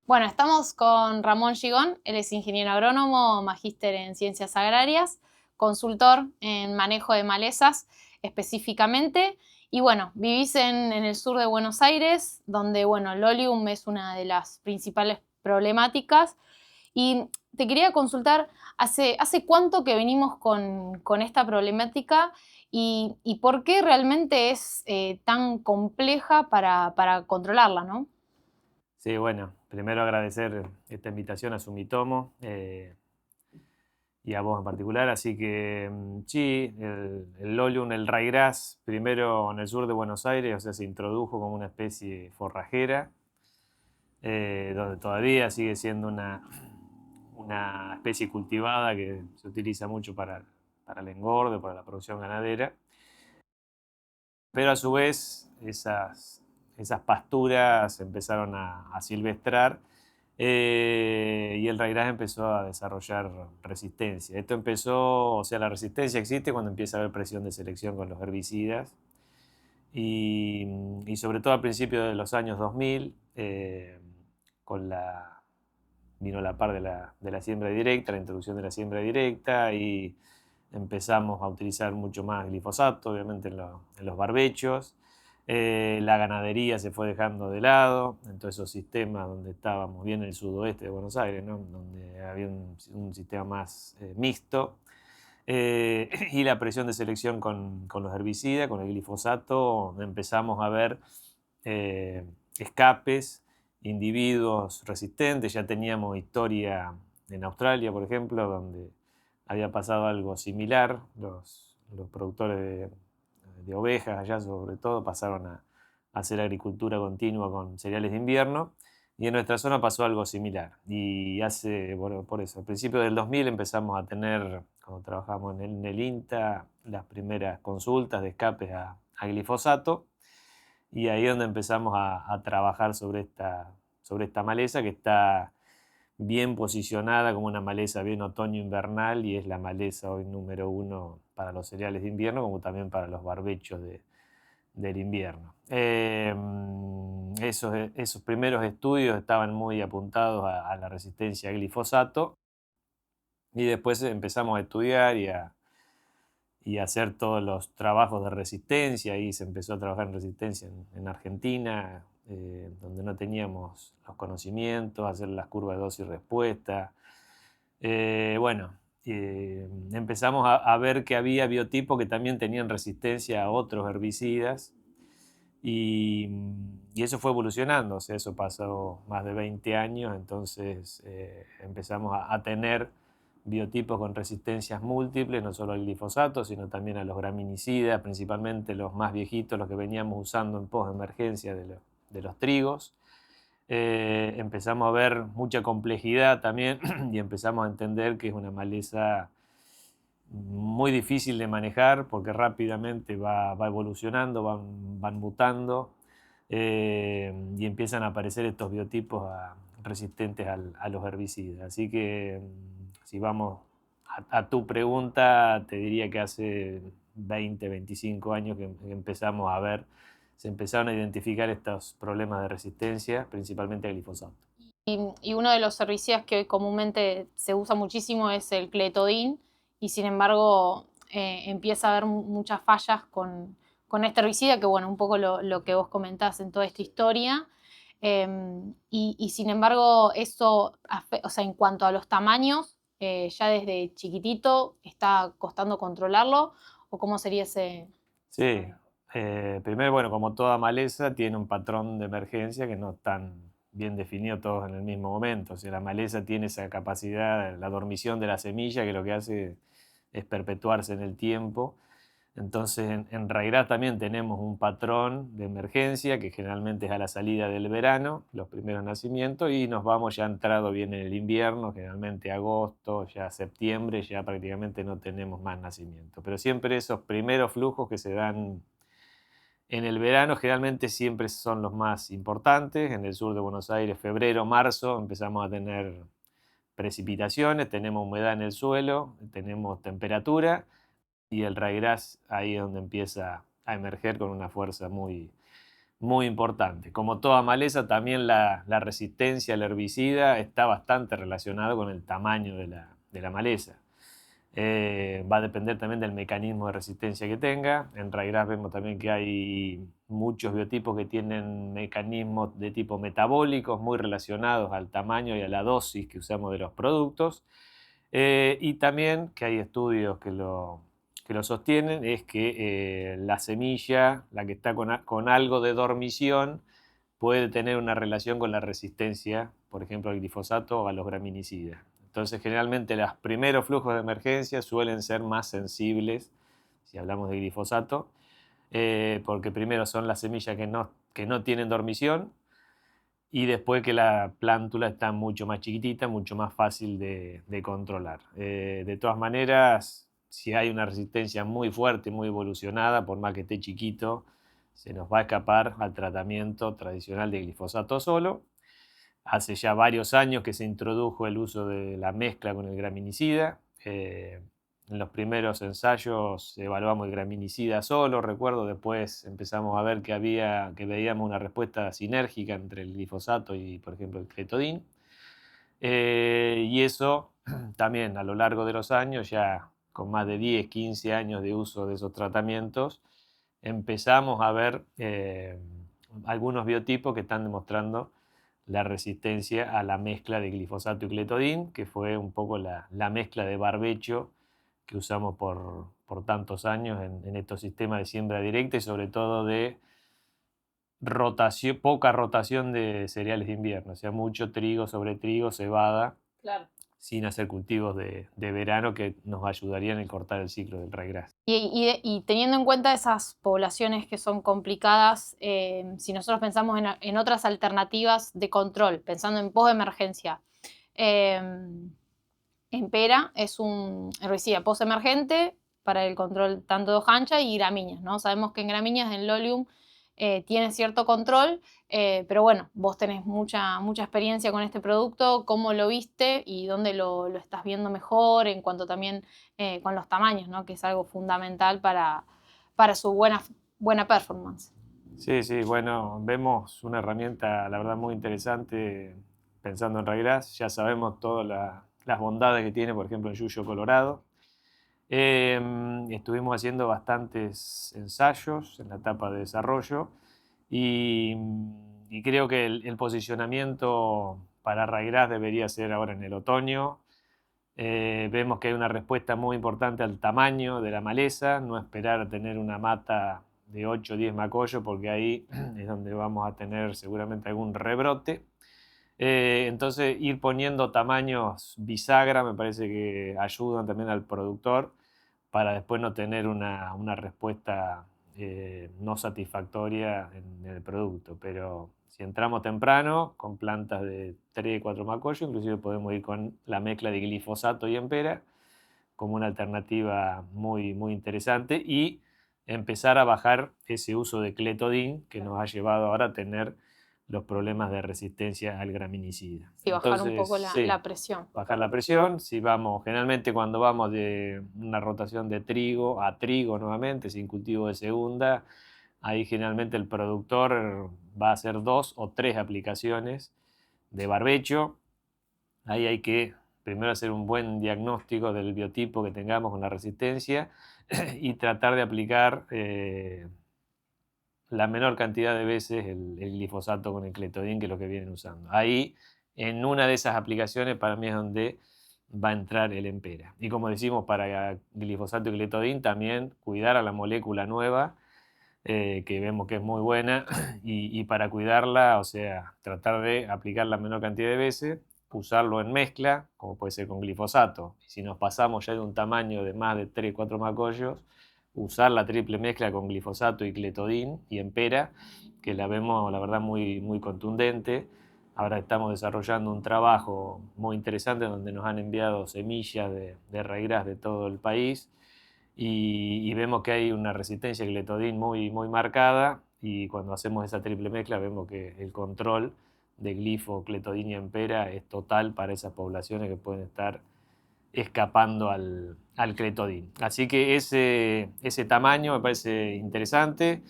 Bueno, estamos con Ramón Gigón, él es ingeniero agrónomo, magíster en ciencias agrarias, consultor en manejo de malezas específicamente. Y bueno, vivís en el sur de Buenos Aires, donde bueno, el Lolium es una de las principales problemáticas. Y te quería consultar, ¿hace cuánto que venimos con esta problemática y por qué realmente es tan compleja para controlarla, ¿no? Sí, bueno, primero agradecer esta invitación a Sumitomo y a vos en particular. Así que sí, el Lolium, el ryegrass, primero en el sur de Buenos Aires, o sea, se introdujo como una especie forrajera, donde todavía sigue siendo una especie cultivada que se utiliza mucho para el engorde, para la producción ganadera. Pero a su vez, esas pasturas empezaron a silvestrar. Y el ryegrass empezó a desarrollar resistencia. Esto empezó, o sea, la resistencia existe cuando empieza a haber presión de selección con los herbicidas y sobre todo al principio de los años 2000, con vino la par de la siembra directa, la introducción de la siembra directa y empezamos a utilizar mucho más glifosato, obviamente en los barbechos. La ganadería se fue dejando de lado en todos esos sistemas donde estábamos bien en el sudoeste de Buenos Aires, ¿no? Donde había un sistema más mixto. Y la presión de selección con los herbicidas, con el glifosato, empezamos a ver escapes, individuos resistentes. Ya teníamos historia en Australia, por ejemplo, donde había pasado algo similar. Los productores de ovejas allá sobre todo pasaron a hacer agricultura continua con cereales de invierno y en nuestra zona pasó algo similar. Y bueno, por eso, al principio del 2000 empezamos a tener, cuando trabajamos en el INTA, las primeras consultas de escapes a glifosato y ahí es donde empezamos a trabajar sobre esta maleza que está bien posicionada como una maleza bien otoño-invernal y es la maleza hoy número uno para los cereales de invierno como también para los barbechos del invierno. Esos primeros estudios estaban muy apuntados a la resistencia a glifosato y después empezamos a estudiar y a hacer todos los trabajos de resistencia. Ahí se empezó a trabajar en resistencia en Argentina, donde no teníamos los conocimientos, hacer las curvas de dosis y respuesta. Bueno, empezamos a ver que había biotipos que también tenían resistencia a otros herbicidas y eso fue evolucionando, o sea, eso pasó más de 20 años, entonces empezamos a tener biotipos con resistencias múltiples, no solo al glifosato, sino también a los graminicidas, principalmente los más viejitos, los que veníamos usando en post-emergencia de los trigos. Empezamos a ver mucha complejidad también y empezamos a entender que es una maleza muy difícil de manejar porque rápidamente va evolucionando, van mutando y empiezan a aparecer estos biotipos resistentes a los herbicidas. Así que si vamos a tu pregunta, te diría que hace 20, 25 años que empezamos a ver, se empezaron a identificar estos problemas de resistencia, principalmente al glifosato. Y uno de los herbicidas que hoy comúnmente se usa muchísimo es el cletodin, y sin embargo empieza a haber muchas fallas con este herbicida, que bueno, un poco lo que vos comentás en toda esta historia. Y sin embargo, eso, o sea, en cuanto a los tamaños, ya desde chiquitito está costando controlarlo, o cómo sería ese... Sí, primero, bueno, como toda maleza, tiene un patrón de emergencia que no están bien definidos todos en el mismo momento. O sea, la maleza tiene esa capacidad, la dormición de la semilla, que lo que hace es perpetuarse en el tiempo. Entonces, en Raigras también tenemos un patrón de emergencia que generalmente es a la salida del verano, los primeros nacimientos, y nos vamos ya entrado bien en el invierno, generalmente agosto, ya septiembre, ya prácticamente no tenemos más nacimientos. Pero siempre esos primeros flujos que se dan en el verano generalmente siempre son los más importantes. En el sur de Buenos Aires, febrero, marzo, empezamos a tener precipitaciones, tenemos humedad en el suelo, tenemos temperatura y el ryegrass ahí es donde empieza a emerger con una fuerza muy, muy importante. Como toda maleza, también la resistencia al herbicida está bastante relacionada con el tamaño de la maleza. Va a depender también del mecanismo de resistencia que tenga. En Raigras vemos también que hay muchos biotipos que tienen mecanismos de tipo metabólicos muy relacionados al tamaño y a la dosis que usamos de los productos. Y también que hay estudios que lo sostienen, es que la semilla, la que está con algo de dormición, puede tener una relación con la resistencia, por ejemplo, al glifosato o a los graminicidas. Entonces, generalmente los primeros flujos de emergencia suelen ser más sensibles, si hablamos de glifosato, porque primero son las semillas que no tienen dormición y después que la plántula está mucho más chiquitita, mucho más fácil de controlar. De todas maneras, si hay una resistencia muy fuerte, muy evolucionada, por más que esté chiquito, se nos va a escapar al tratamiento tradicional de glifosato solo. Hace ya varios años que se introdujo el uso de la mezcla con el graminicida. En los primeros ensayos evaluamos el graminicida solo, recuerdo, después empezamos a ver que veíamos una respuesta sinérgica entre el glifosato y, por ejemplo, el cletodin. Y eso también a lo largo de los años, ya con más de 10, 15 años de uso de esos tratamientos, empezamos a ver algunos biotipos que están demostrando la resistencia a la mezcla de glifosato y cletodin, que fue un poco la mezcla de barbecho que usamos por tantos años en estos sistemas de siembra directa y sobre todo de poca rotación de cereales de invierno, o sea, mucho trigo sobre trigo, cebada, Claro. sin hacer cultivos de verano que nos ayudarían en cortar el ciclo del ryegrass. Y teniendo en cuenta esas poblaciones que son complicadas, si nosotros pensamos en otras alternativas de control, pensando en post-emergencia, Empera es un herbicida post-emergente para el control tanto de hojancha y gramíneas, ¿no? Sabemos que en gramíneas, en Lolium, tiene cierto control, pero bueno, vos tenés mucha experiencia con este producto, ¿cómo lo viste y dónde lo estás viendo mejor en cuanto también con los tamaños, ¿no? Que es algo fundamental para su buena performance? Sí, sí, bueno, vemos una herramienta, la verdad, muy interesante pensando en Ryegrass. Ya sabemos todas las bondades que tiene, por ejemplo, en Yuyo Colorado. Estuvimos haciendo bastantes ensayos en la etapa de desarrollo y creo que el posicionamiento para Ryegrass debería ser ahora en el otoño. Vemos que hay una respuesta muy importante al tamaño de la maleza, no esperar a tener una mata de 8 o 10 macollos porque ahí es donde vamos a tener seguramente algún rebrote. Entonces ir poniendo tamaños bisagra me parece que ayudan también al productor para después no tener una respuesta no satisfactoria en el producto. Pero si entramos temprano con plantas de 3, 4 macollos, inclusive podemos ir con la mezcla de glifosato y empera como una alternativa muy, muy interesante y empezar a bajar ese uso de cletodin que nos ha llevado ahora a tener los problemas de resistencia al graminicida. Sí, bajar un Entonces, poco sí, la presión. bajar la presión. Si vamos, generalmente cuando vamos de una rotación de trigo a trigo nuevamente, sin cultivo de segunda, ahí generalmente el productor va a hacer 2 o 3 aplicaciones de barbecho. Ahí hay que primero hacer un buen diagnóstico del biotipo que tengamos con la resistencia y tratar de aplicar la menor cantidad de veces el glifosato con el cletodin que es lo que vienen usando. Ahí, en una de esas aplicaciones, para mí es donde va a entrar el empera. Y como decimos, para glifosato y cletodin también cuidar a la molécula nueva, que vemos que es muy buena, y para cuidarla, o sea, tratar de aplicar la menor cantidad de veces, usarlo en mezcla, como puede ser con glifosato. Si nos pasamos ya de un tamaño de más de 3, 4 macollos, usar la triple mezcla con glifosato y cletodin y empera, que la vemos, la verdad, muy, muy contundente. Ahora estamos desarrollando un trabajo muy interesante donde nos han enviado semillas de Ryegrass de todo el país y vemos que hay una resistencia al cletodin muy, muy marcada y cuando hacemos esa triple mezcla vemos que el control de glifo, cletodin y empera es total para esas poblaciones que pueden estar escapando al cletodin. Así que ese tamaño me parece interesante.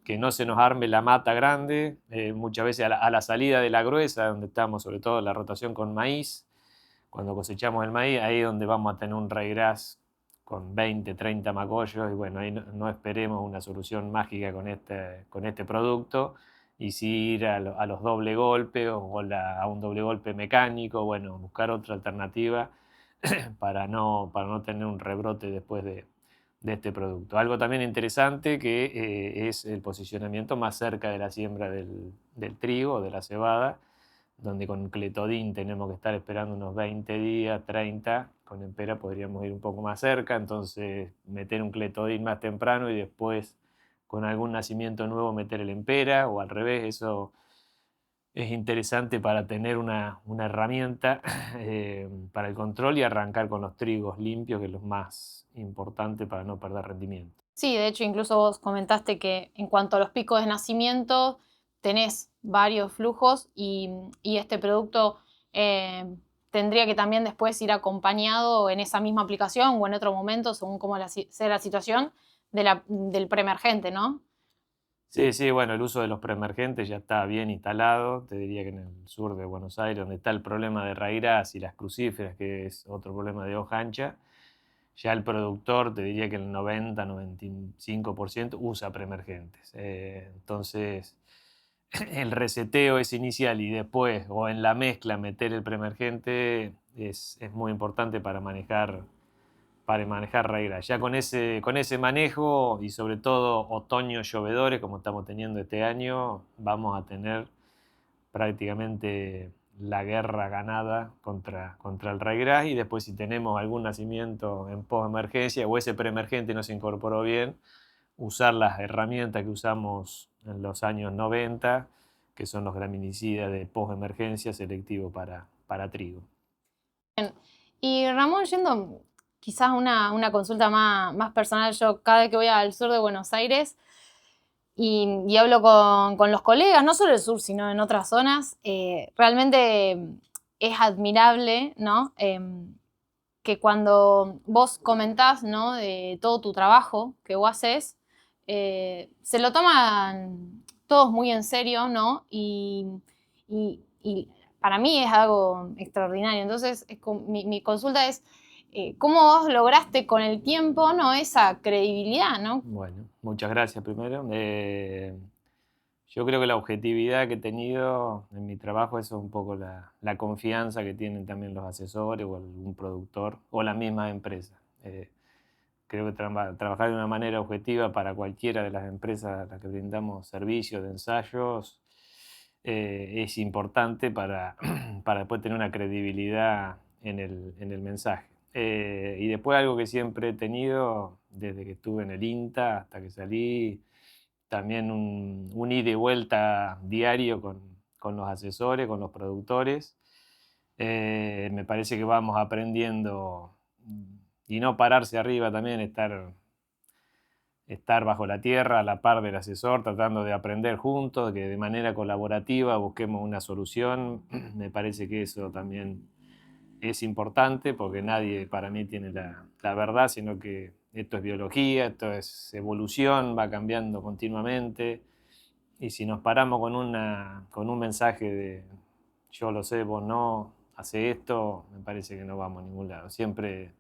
que no se nos arme la mata grande, muchas veces a la salida de la gruesa, donde estamos sobre todo en la rotación con maíz, cuando cosechamos el maíz, ahí es donde vamos a tener un raigras con 20, 30 macollos, y bueno, ahí no esperemos una solución mágica con este producto, y sí ir a los doble golpes a un doble golpe mecánico, bueno, buscar otra alternativa para no tener un rebrote después de este producto. Algo también interesante que es el posicionamiento más cerca de la siembra del trigo o de la cebada, donde con cletodín tenemos que estar esperando unos 20 días, 30, con empera podríamos ir un poco más cerca, entonces meter un cletodín más temprano y después con algún nacimiento nuevo meter el empera, o al revés, eso es interesante para tener una herramienta para el control y arrancar con los trigos limpios, que es lo más importante para no perder rendimiento. Sí, de hecho, incluso vos comentaste que en cuanto a los picos de nacimiento, tenés varios flujos y este producto eh, tendría que también después ir acompañado en esa misma aplicación o en otro momento, según cómo sea la situación, del preemergente, ¿no? Sí, sí, bueno, el uso de los preemergentes ya está bien instalado. Te diría que en el sur de Buenos Aires, donde está el problema de raíz y las crucíferas, que es otro problema de hoja ancha, ya el productor, te diría que el 90-95% usa preemergentes. Entonces, el reseteo es inicial y después, o en la mezcla, meter el preemergente es muy importante para manejar raíz. Ya con ese manejo, y sobre todo otoño llovedores como estamos teniendo este año, vamos a tener prácticamente la guerra ganada contra el raigras. Y después, si tenemos algún nacimiento en post-emergencia o ese preemergente no se incorporó bien, usar las herramientas que usamos en los años 90, que son los graminicidas de post-emergencia selectivo para trigo. Y Ramón, yendo quizás a una consulta más personal, yo cada vez que voy al sur de Buenos Aires y hablo con los colegas, no solo del sur, sino en otras zonas, realmente es admirable, ¿no? Que cuando vos comentás, ¿no? De todo tu trabajo que vos haces, se lo toman todos muy en serio, ¿no? Y para mí es algo extraordinario. Entonces, mi consulta es, ¿cómo vos lograste con el tiempo, ¿no? Esa credibilidad, ¿no? Bueno, muchas gracias primero. Yo creo que la objetividad que he tenido en mi trabajo es un poco la confianza que tienen también los asesores o algún productor o la misma empresa. Creo que trabajar de una manera objetiva para cualquiera de las empresas a las que brindamos servicios de ensayos es importante para después tener una credibilidad en el mensaje. Y después, algo que siempre he tenido desde que estuve en el INTA hasta que salí, también un ida y vuelta diario con los asesores, con los productores. Me parece que vamos aprendiendo, y no pararse arriba, también estar bajo la tierra a la par del asesor, tratando de aprender juntos, que de manera colaborativa busquemos una solución. Me parece que eso también es importante, porque nadie para mí tiene la verdad, sino que esto es biología, esto es evolución, va cambiando continuamente. Y si nos paramos con un mensaje de yo lo sé, vos no, hace esto, me parece que no vamos a ningún lado. Siempre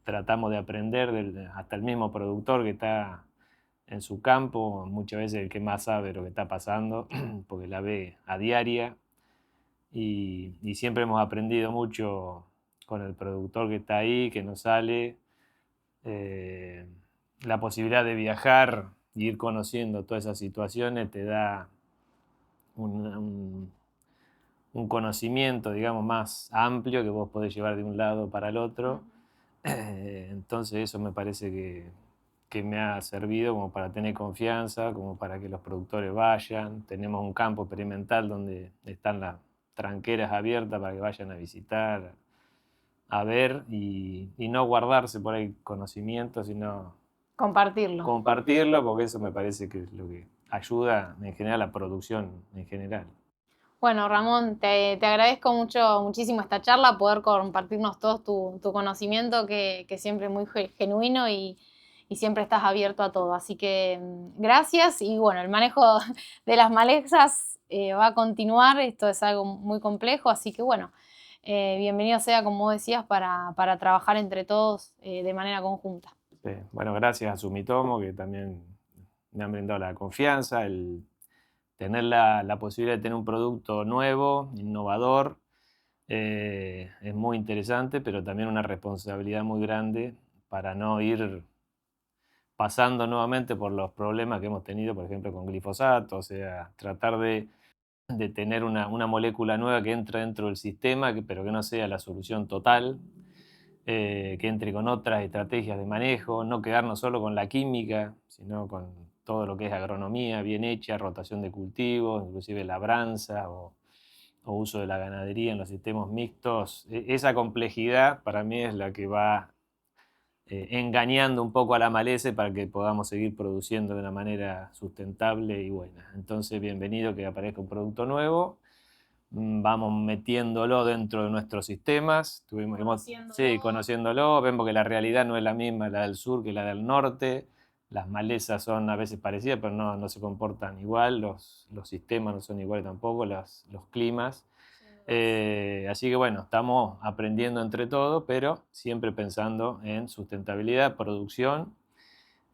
tratamos de aprender hasta el mismo productor que está en su campo, muchas veces el que más sabe lo que está pasando, porque la ve a diaria. Y siempre hemos aprendido mucho con el productor que está ahí, que nos sale. eh, la posibilidad de viajar y ir conociendo todas esas situaciones te da un, un conocimiento, digamos, más amplio, que vos podés llevar de un lado para el otro. Entonces eso me parece que me ha servido como para tener confianza, como para que los productores vayan. Tenemos un campo experimental donde están las tranqueras abiertas para que vayan a visitar, a ver, y no guardarse por ahí conocimientos, sino Compartirlo. compartirlo, porque eso me parece que es lo que ayuda en general a la producción en general. Bueno, Ramón, te agradezco muchísimo esta charla, poder compartirnos todos tu conocimiento, que siempre es muy genuino y y siempre estás abierto a todo. Así que gracias y bueno, el manejo de las malezas va a continuar, esto es algo muy complejo, así que bueno, bienvenido sea, como vos decías, para trabajar entre todos de manera conjunta. Sí. Bueno, gracias a Sumitomo, que también me han brindado la confianza, el tener la posibilidad de tener un producto nuevo, innovador, es muy interesante, pero también una responsabilidad muy grande para no ir pasando nuevamente por los problemas que hemos tenido, por ejemplo, con glifosato, o sea, tratar de tener una molécula nueva que entre dentro del sistema, pero que no sea la solución total, que entre con otras estrategias de manejo, no quedarnos solo con la química, sino con todo lo que es agronomía bien hecha, rotación de cultivos, inclusive labranza o uso de la ganadería en los sistemas mixtos. Esa complejidad para mí es la que va engañando un poco a la maleza para que podamos seguir produciendo de una manera sustentable y buena. Entonces, bienvenido que aparezca un producto nuevo. Vamos metiéndolo dentro de nuestros sistemas, sí, conociéndolo, vemos que la realidad no es la misma la del sur que la del norte, las malezas son a veces parecidas, pero no se comportan igual, los sistemas no son iguales tampoco, los climas. Así que bueno, estamos aprendiendo entre todos, pero siempre pensando en sustentabilidad, producción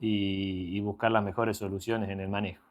y buscar las mejores soluciones en el manejo.